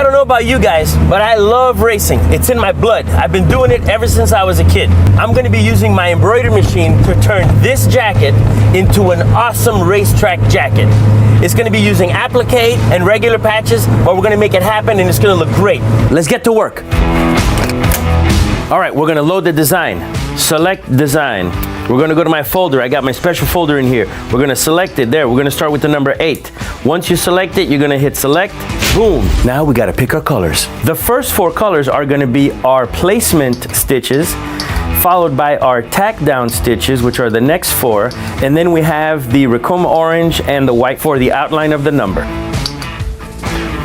I don't know about you guys, but I love racing. It's in my blood. I've been doing it ever since I was a kid. I'm gonna be using my embroidery machine to turn this jacket into an awesome racetrack jacket. It's gonna be using applique and regular patches, but we're gonna make it happen and it's gonna look great. Let's get to work. All right, we're gonna load the design. Select design. We're gonna go to my folder. I got my special folder in here. We're gonna select it there. We're gonna start with the number 8. Once you select it, you're gonna hit select. Boom. Now we gotta pick our colors. The first 4 colors are gonna be our placement stitches, followed by our tack down stitches, which are the next 4. And then we have the Racoma orange and the white for the outline of the number.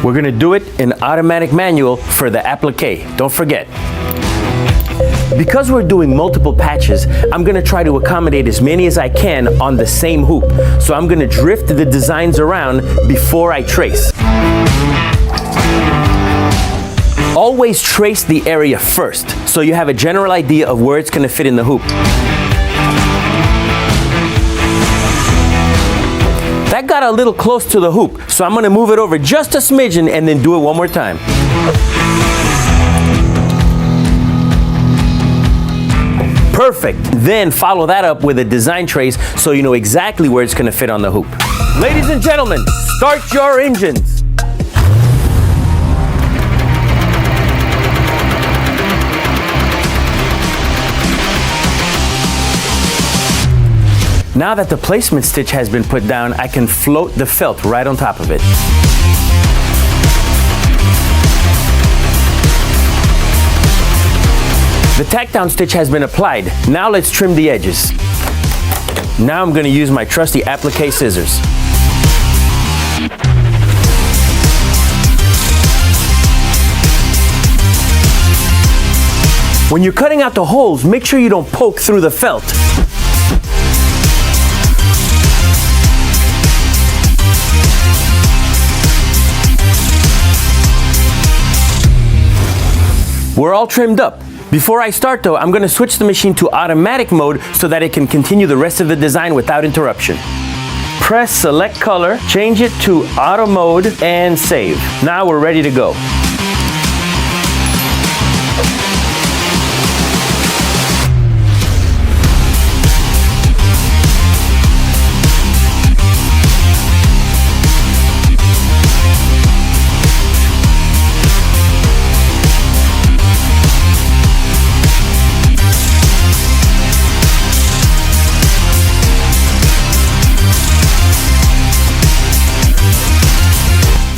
We're gonna do it in automatic manual for the applique. Don't forget. Because we're doing multiple patches, I'm gonna try to accommodate as many as I can on the same hoop. So I'm gonna drift the designs around before I trace. Always trace the area first, so you have a general idea of where it's gonna fit in the hoop. That got a little close to the hoop, so I'm gonna move it over just a smidgen and then do it one more time. Perfect. Then follow that up with a design trace so you know exactly where it's gonna fit on the hoop. Ladies and gentlemen, start your engines. Now that the placement stitch has been put down, I can float the felt right on top of it. The tack down stitch has been applied. Now let's trim the edges. Now I'm gonna use my trusty applique scissors. When you're cutting out the holes, make sure you don't poke through the felt. We're all trimmed up. Before I start though, I'm gonna switch the machine to automatic mode so that it can continue the rest of the design without interruption. Press select color, change it to auto mode, and save. Now we're ready to go.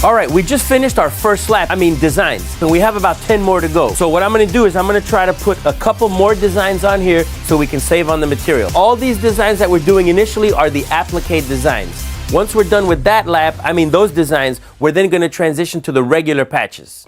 All right, we just finished our first lap, designs, and we have about 10 more to go. So what I'm gonna do is I'm gonna try to put a couple more designs on here so we can save on the material. All these designs that we're doing initially are the applique designs. Once we're done with that lap, those designs, we're then gonna transition to the regular patches.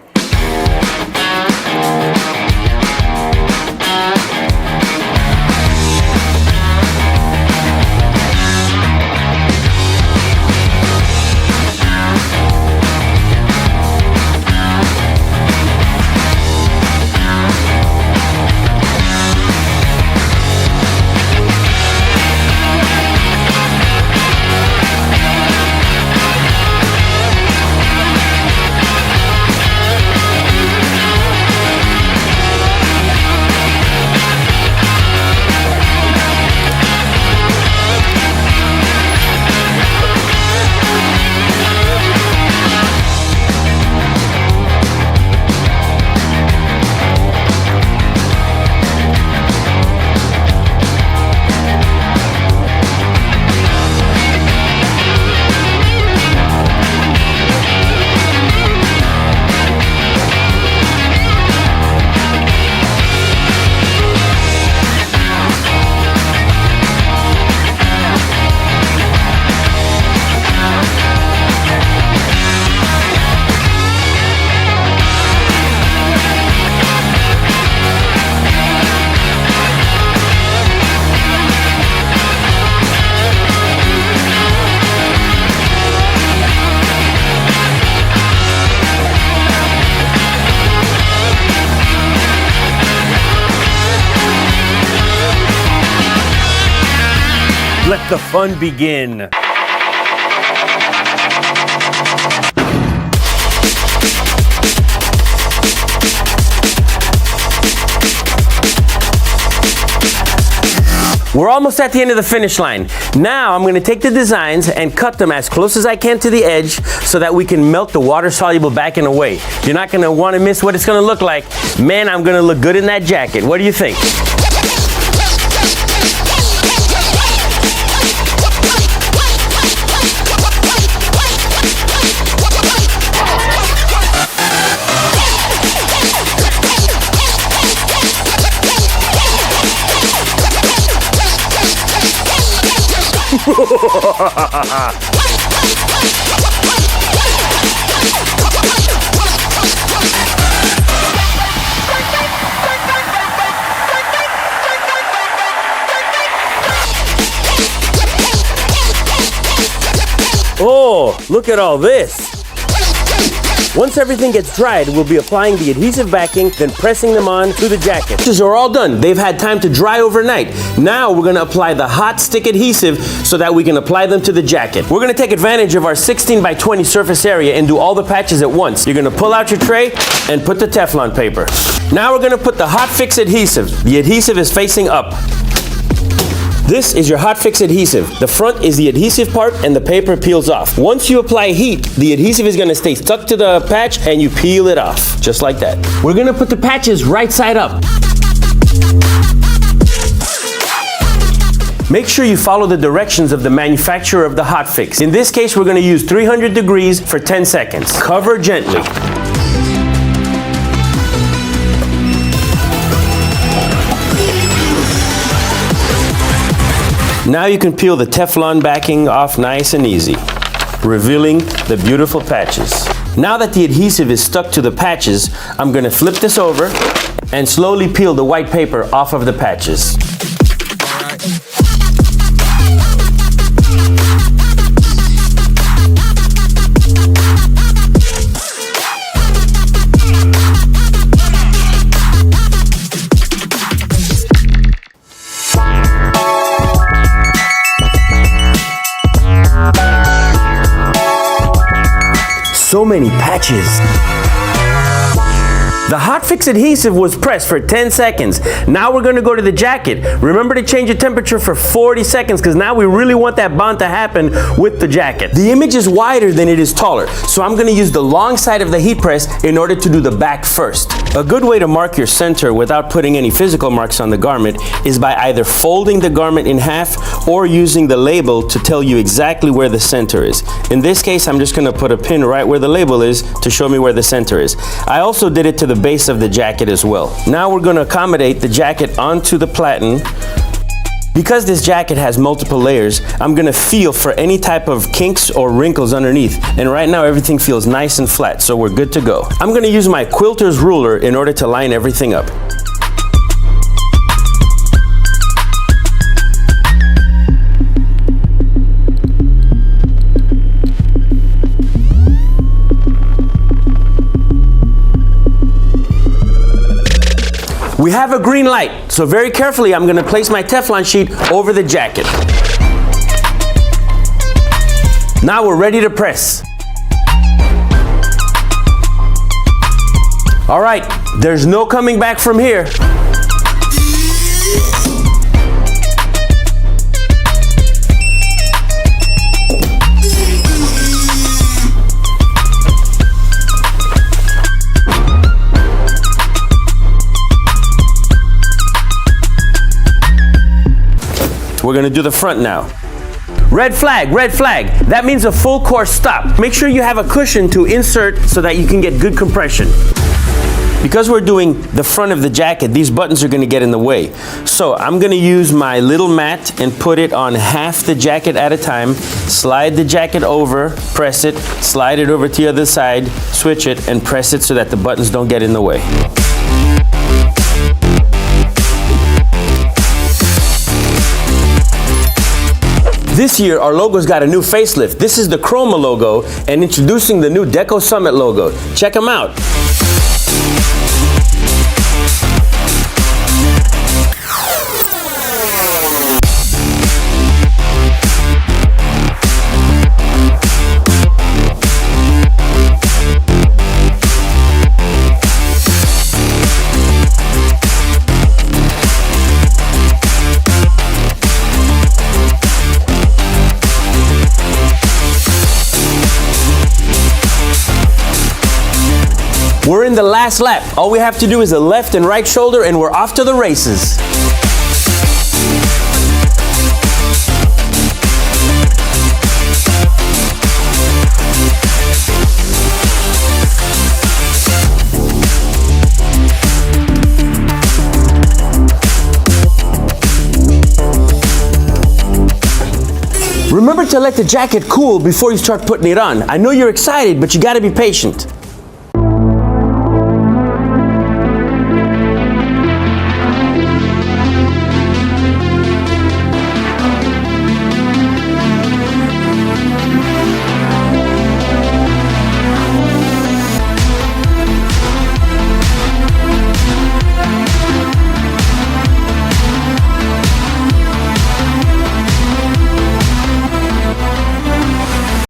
Let the fun begin. We're almost at the end of the finish line. Now I'm gonna take the designs and cut them as close as I can to the edge so that we can melt the water-soluble backing away. You're not gonna wanna miss what it's gonna look like. Man, I'm gonna look good in that jacket. What do you think? Oh, look at all this. Once everything gets dried, we'll be applying the adhesive backing, then pressing them on to the jacket. These are all done. They've had time to dry overnight. Now we're gonna apply the hot stick adhesive so that we can apply them to the jacket. We're gonna take advantage of our 16 by 20 surface area and do all the patches at once. You're gonna pull out your tray and put the Teflon paper. Now we're gonna put the hot fix adhesive. The adhesive is facing up. This is your hot fix adhesive. The front is the adhesive part and the paper peels off. Once you apply heat, the adhesive is gonna stay stuck to the patch and you peel it off, just like that. We're gonna put the patches right side up. Make sure you follow the directions of the manufacturer of the hot fix. In this case, we're gonna use 300 degrees for 10 seconds. Cover gently. Now you can peel the Teflon backing off nice and easy, revealing the beautiful patches. Now that the adhesive is stuck to the patches, I'm gonna flip this over and slowly peel the white paper off of the patches. So many patches. The hot fix adhesive was pressed for 10 seconds. Now we're gonna go to the jacket. Remember to change the temperature for 40 seconds because now we really want that bond to happen with the jacket. The image is wider than it is taller, so I'm gonna use the long side of the heat press in order to do the back first. A good way to mark your center without putting any physical marks on the garment is by either folding the garment in half or using the label to tell you exactly where the center is. In this case, I'm just gonna put a pin right where the label is to show me where the center is. I also did it to the base of the jacket as well. Now we're gonna accommodate the jacket onto the platen. Because this jacket has multiple layers, I'm gonna feel for any type of kinks or wrinkles underneath. And right now everything feels nice and flat, so we're good to go. I'm gonna use my quilter's ruler in order to line everything up. We have a green light, so very carefully I'm gonna place my Teflon sheet over the jacket. Now we're ready to press. All right, there's no coming back from here. We're gonna do the front now. Red flag, red flag. That means a full course stop. Make sure you have a cushion to insert so that you can get good compression. Because we're doing the front of the jacket, these buttons are gonna get in the way. So I'm gonna use my little mat and put it on half the jacket at a time. Slide the jacket over, press it, slide it over to the other side, switch it, and press it so that the buttons don't get in the way. This year, our logo's got a new facelift. This is the Chroma logo and introducing the new Deco Summit logo. Check them out. We're in the last lap. All we have to do is the left and right shoulder and we're off to the races. Remember to let the jacket cool before you start putting it on. I know you're excited, but you gotta be patient.